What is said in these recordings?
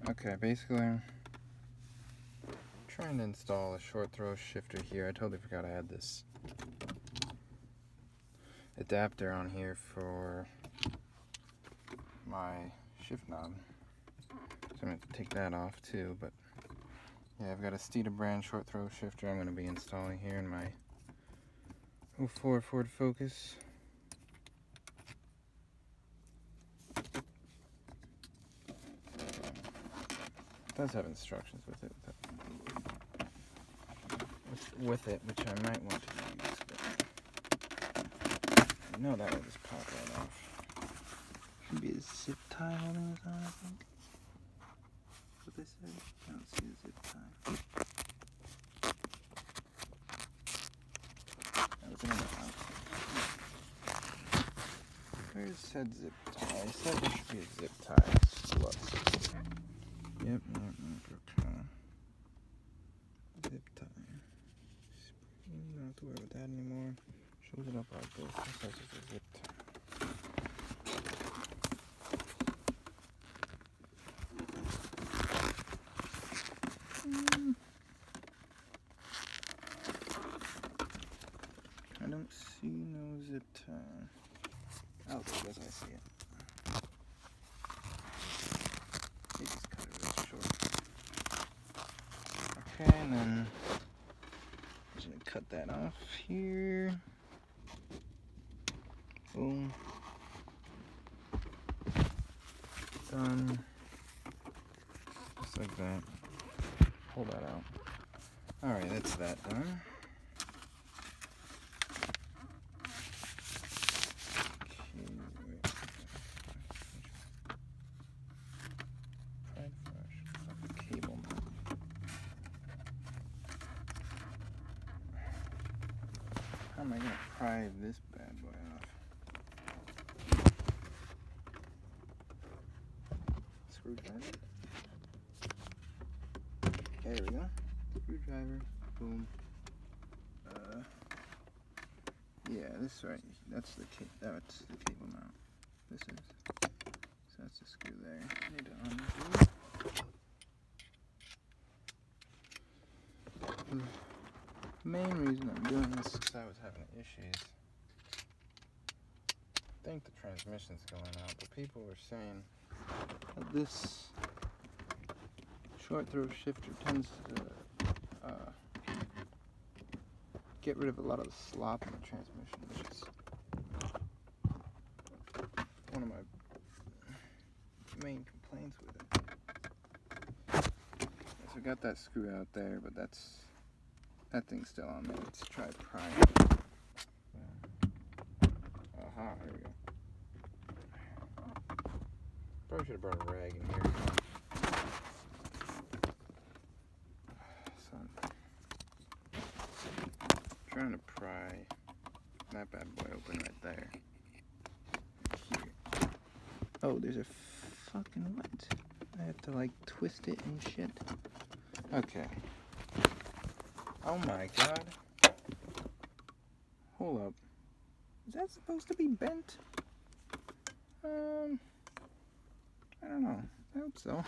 Okay, basically, I'm trying to install a short throw shifter here. I totally forgot I had this adapter on here for my shift knob. So I'm going to take that off too, but yeah, I've got a Steeda brand short throw shifter I'm going to be installing here in my 04 Ford Focus. It does have instructions with it, which I might want to use, but I know that will just pop right off. Should be a zip tie holding this on, I think. That's what they say. I don't see a zip tie. That was in the house. Where's said zip tie? I said there should be a zip tie. Look. Yep, okay. Zip tie. You don't have to worry about that anymore. Shows it up like this. This says it's a zip tie. I don't see no zip tie. Oh, there goes, I see it. They just cut it real short. Okay, and then I'm just gonna cut that off here. Boom. Done. Just like that. Pull that out. Alright, that's that done. How am I going to pry this bad boy off? Screwdriver. There we go. Screwdriver. Boom. Yeah, this right. That's the cable mount. This is. So that's the screw there. I need to undo. The main reason I'm doing this is because I was having issues. I think the transmission's going out, but people were saying that this short throw shifter tends to get rid of a lot of the slop in the transmission, which is one of my main complaints with it. So I got that screw out there, but that thing's still on there. Let's try prying it. Aha, here we go. Probably should have brought a rag in here. Son. Trying to pry that bad boy open right there. Here. Oh, there's a fucking what? I have to like twist it and shit. Okay. Oh my god. Hold up. Is that supposed to be bent? I don't know. I hope so.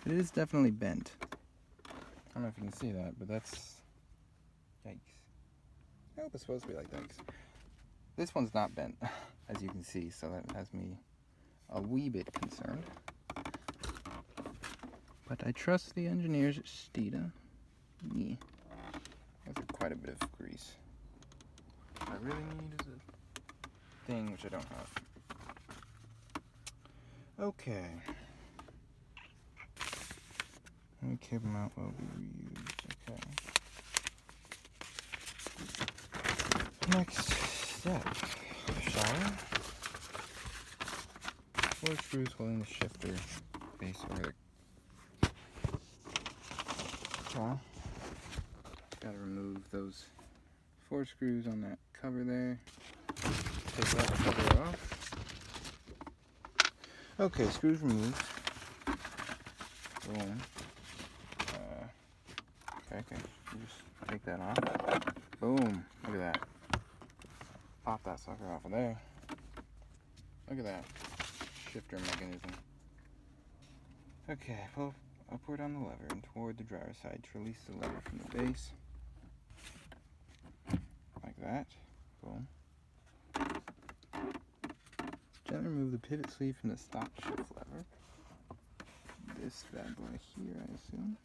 It is definitely bent. I don't know if you can see that, but that's... Yikes. I hope it's supposed to be like that. This one's not bent, as you can see, so that has me a wee bit concerned. But I trust the engineers at Steeda. Yeah. That's quite a bit of grease. What I really need is a thing which I don't have. Okay. Any cable mount will be reused. Okay. Next step. Shower. 4 screws holding the shifter base over the claw. Gotta remove those 4 screws on that cover there. Take that cover off. Okay, screws removed. Boom. Okay. You just take that off. Boom. Look at that. Pop that sucker off of there. Look at that. Shifter mechanism. Okay, pull upward on the lever and toward the driver's side to release the lever from the base. Like that. Boom. Gently remove the pivot sleeve from the stock shift lever. This bad boy here, I assume.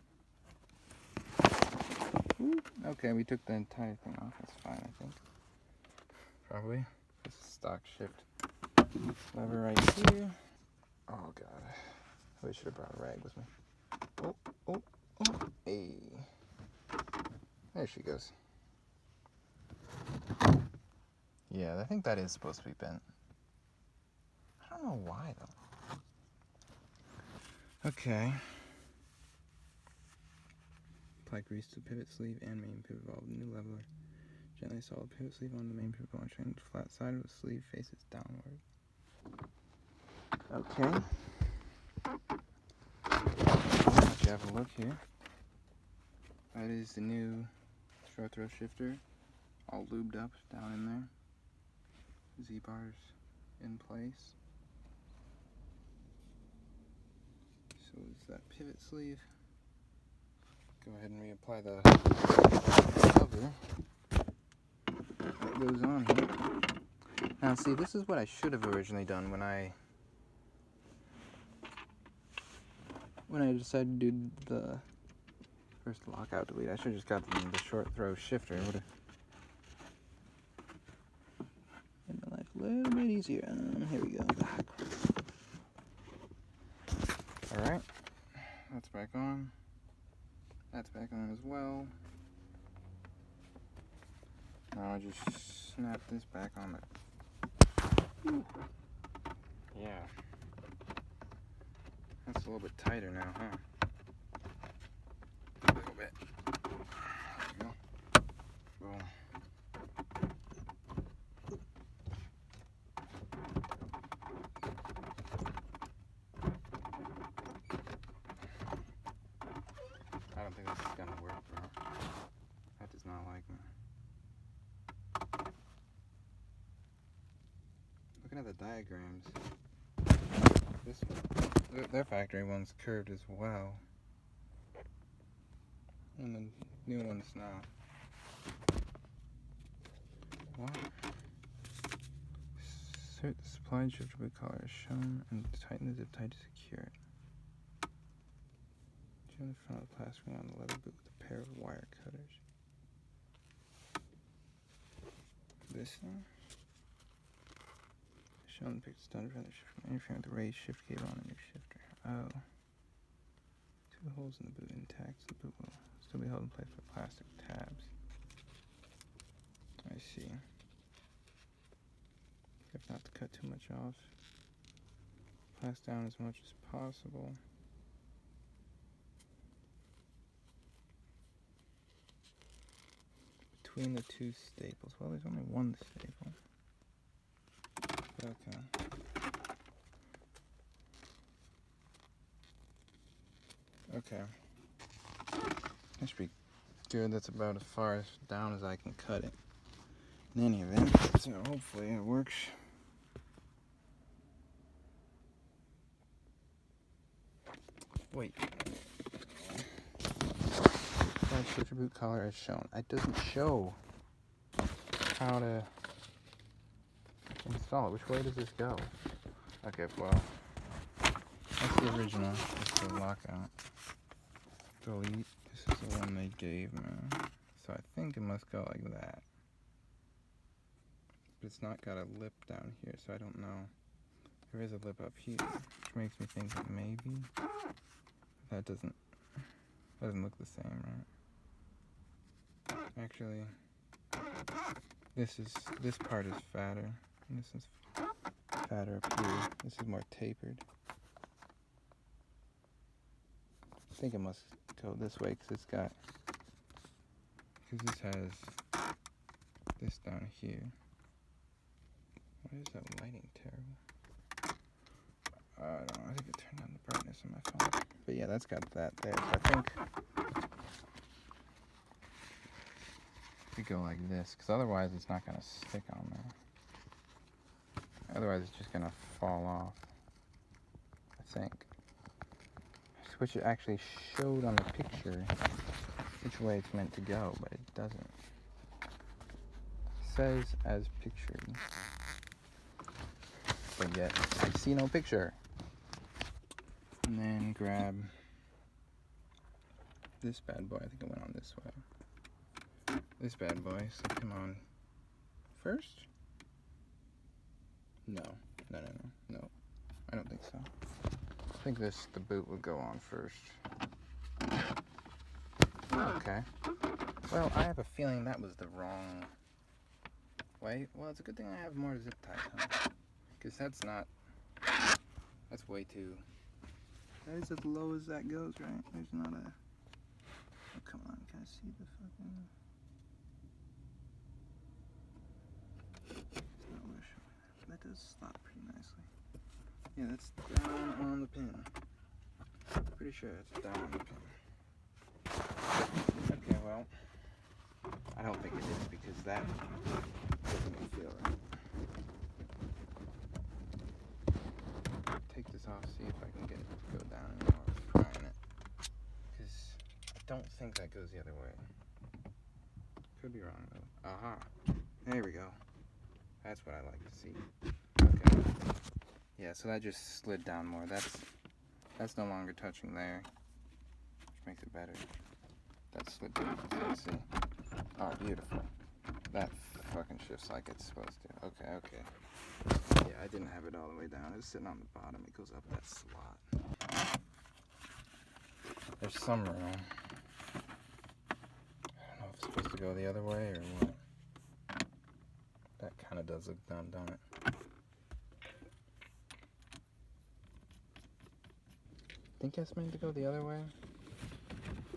Ooh. Okay, we took the entire thing off. That's fine, I think. Probably. This is stock shift lever right here. Oh god. I should have brought a rag with me. Oh, oh, oh. Hey. There she goes. Yeah, I think that is supposed to be bent. I don't know why though. Okay. Apply grease to the pivot sleeve and main pivot valve. New leveler. Gently install the pivot sleeve on the main pivot valve. Ensuring the flat side of the sleeve faces downward. Okay. Let's have a look here. That is the new short throw shifter, all lubed up down in there. Z-bars in place. So is that pivot sleeve. Go ahead and reapply the cover that goes on here. Now see, this is what I should have originally done when I decided to do the first lockout delete. I should have just got the short throw shifter. It would have made my life a little bit easier. Here we go. Alright, that's back on. That's back on as well. Now I just snap this back on it. Yeah. That's a little bit tighter now, huh? A little bit. There we go. Boom. I don't think this is gonna work, bro. That does not like me. Looking at the diagrams, their factory one's curved as well, and the new one's not. What? Insert the supplied shifter boot collar as shown and tighten the zip tie to secure it. Turn the front of the plastic ring on the leather boot with a pair of wire cutters. This thing? Shown the picture done from the shifter interfering with the raised shift cable on the new shifter. Oh. 2 holes in the boot intact. The boot will still be held in place with plastic tabs. I see. If not to cut too much off. Pass down as much as possible. Between the 2 staples. Well, there's only 1 staple. Okay. Okay. That should be good. That's about as far as down as I can cut it. In any event, so hopefully it works. Wait. That shifter boot collar as shown. It doesn't show how to install it. Which way does this go? Okay, well, that's the original. It's the lockout. Delete. This is the one they gave me. So I think it must go like that. But it's not got a lip down here, so I don't know. There is a lip up here, which makes me think that maybe that doesn't look the same, right? Actually, this part is fatter, and this is fatter up here. This is more tapered. I think it must go this way because this has this down here. Why is that lighting terrible? I don't know. I think it turned down the brightness on my phone. But yeah, that's got that there. So I think we go like this, because otherwise it's not going to stick on there. Otherwise it's just going to fall off. I think. wish it actually showed on the picture which way it's meant to go, but it doesn't. It says as pictured, but yet I see no picture. And then grab this bad boy. I think it went on this way. This bad boy, slip him on first? No, I don't think so. I think the boot would go on first. Okay. Well, I have a feeling that was the wrong way. Well, it's a good thing I have more zip ties, huh? Because that's way too... That is as low as that goes, right? There's not a... Oh, come on, can I see the fucking... It's not worth showing that. That does slot pretty nicely. Yeah, that's down on the pin. Pretty sure it's down on the pin. Okay, well, I don't think it is because that doesn't feel right. Take this off, see if I can get it to go down anymore. Prying it. Because I don't think that goes the other way. Could be wrong though. Aha. There we go. That's what I like to see. Okay. Yeah, so that just slid down more. That's no longer touching there, which makes it better. That slid down. Let's see. Oh, beautiful. That fucking shifts like it's supposed to. Okay. Yeah, I didn't have it all the way down. It was sitting on the bottom. It goes up that slot. There's some room. I don't know if it's supposed to go the other way or what. That kind of does look dumb, don't it? Think it's meant to go the other way?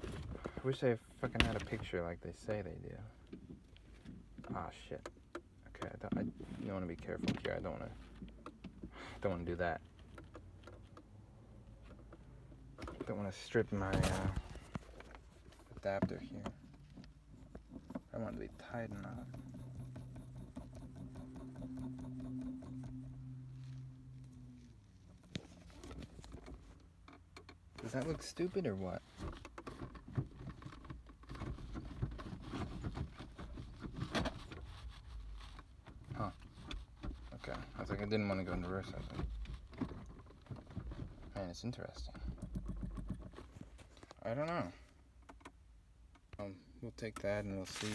I wish they fucking had a picture like they say they do. Ah, shit. Okay, you want to be careful here. I don't want to do that. Don't want to strip my adapter here. I want it to be tight enough. Does that look stupid or what? Huh. Okay. I was like, I didn't want to go in reverse, I think. Man, it's interesting. I don't know. We'll take that and we'll see.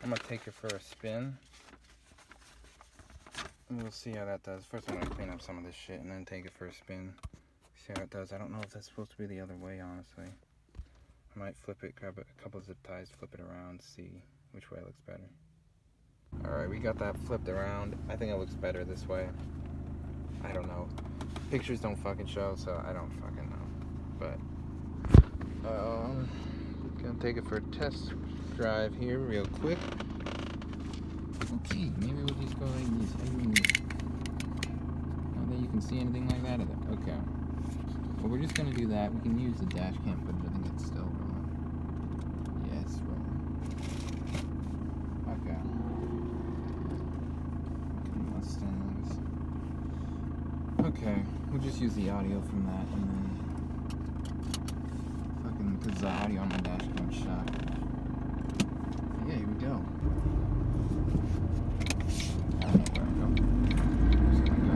I'm gonna take it for a spin. And we'll see how that does. First I'm gonna clean up some of this shit and then take it for a spin. See how it does. I don't know if that's supposed to be the other way, honestly. I might flip it, grab a couple zip ties, flip it around, see which way looks better. Alright, we got that flipped around. I think it looks better this way. I don't know. Pictures don't fucking show, so I don't fucking know. But, gonna take it for a test drive here real quick. Okay, maybe we'll just go like this. I don't think you can see anything like that. Okay. Well, we're just gonna do that. We can use the dash cam footage. I think it's still rolling. Yeah, it's rolling. Okay. Mustangs. Okay, we'll just use the audio from that and then fucking, because the audio on my dash cam shot. Yeah, here we go. I don't know where I'm going. I'm just gonna go.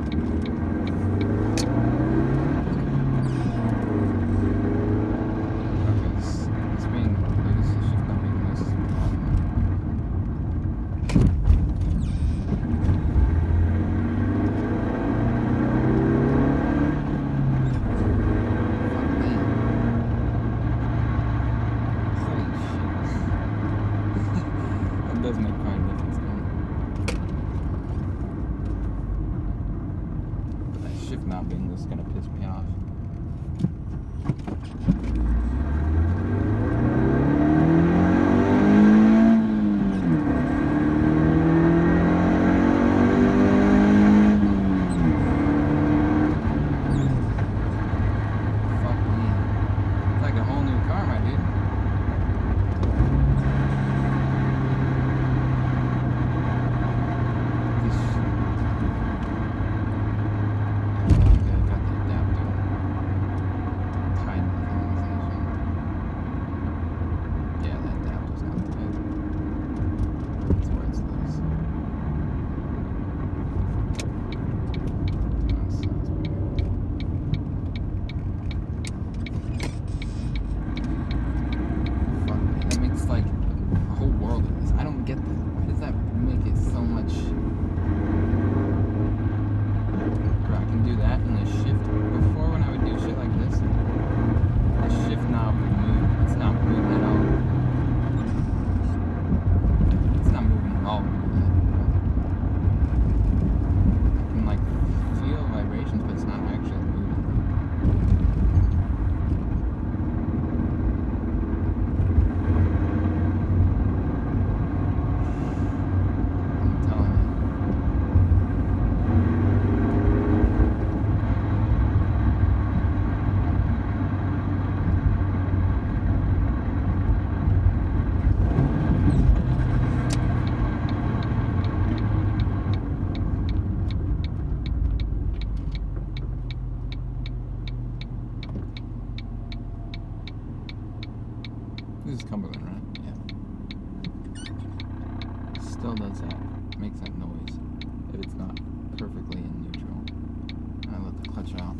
Okay, it's being, this should not be this. That does make quite a difference, doesn't it? This is Cumberland, right? Yeah. Still does that. Makes that noise. If it's not perfectly in neutral. I let the clutch out.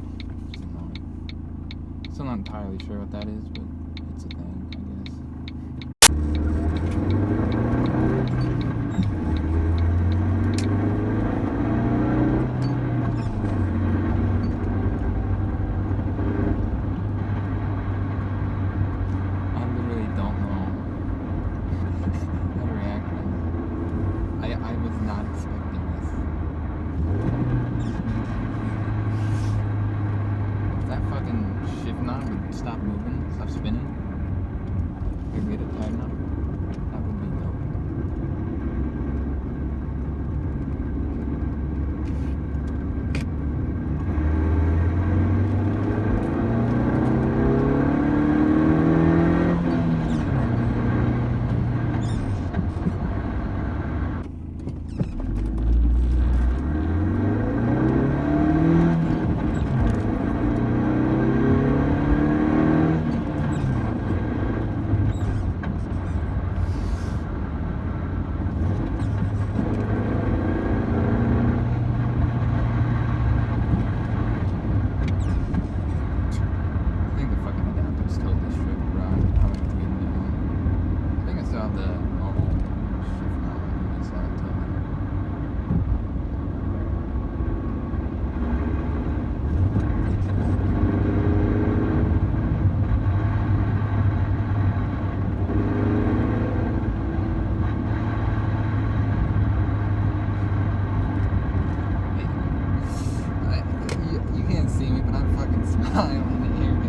It's annoying. Still not entirely sure what that is, but it's a thing, I guess. I literally don't know how to react right now. I was not expecting this. If that fucking shift knob would stop moving, stop spinning, we get it tight enough, that would be dope. You can't see me, but I'm fucking smiling at you right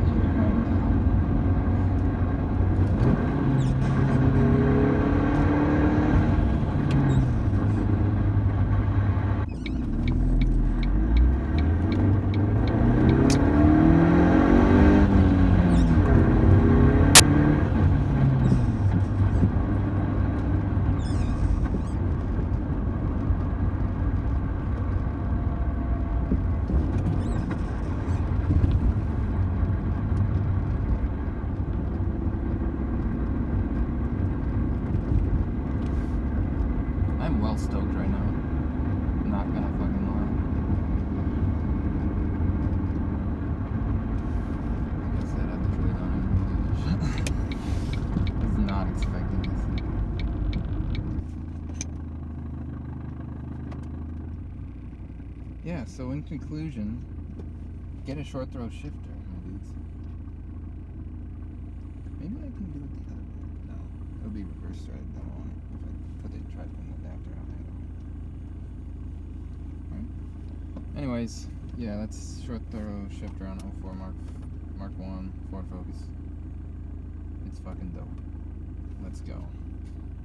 I'm well stoked right now. Not gonna fucking lie. Like I said, I literally don't even believe this shit. I was not expecting this. Yeah, so in conclusion, get a short throw shifter, my dudes. Maybe I can do it the other way. No, it'll be reverse threaded. I don't want it. If I put the try to put an adapter on it. Right? Anyways, yeah, that's short throw shifter on 04 Mark 1 Ford Focus. It's fucking dope. Let's go.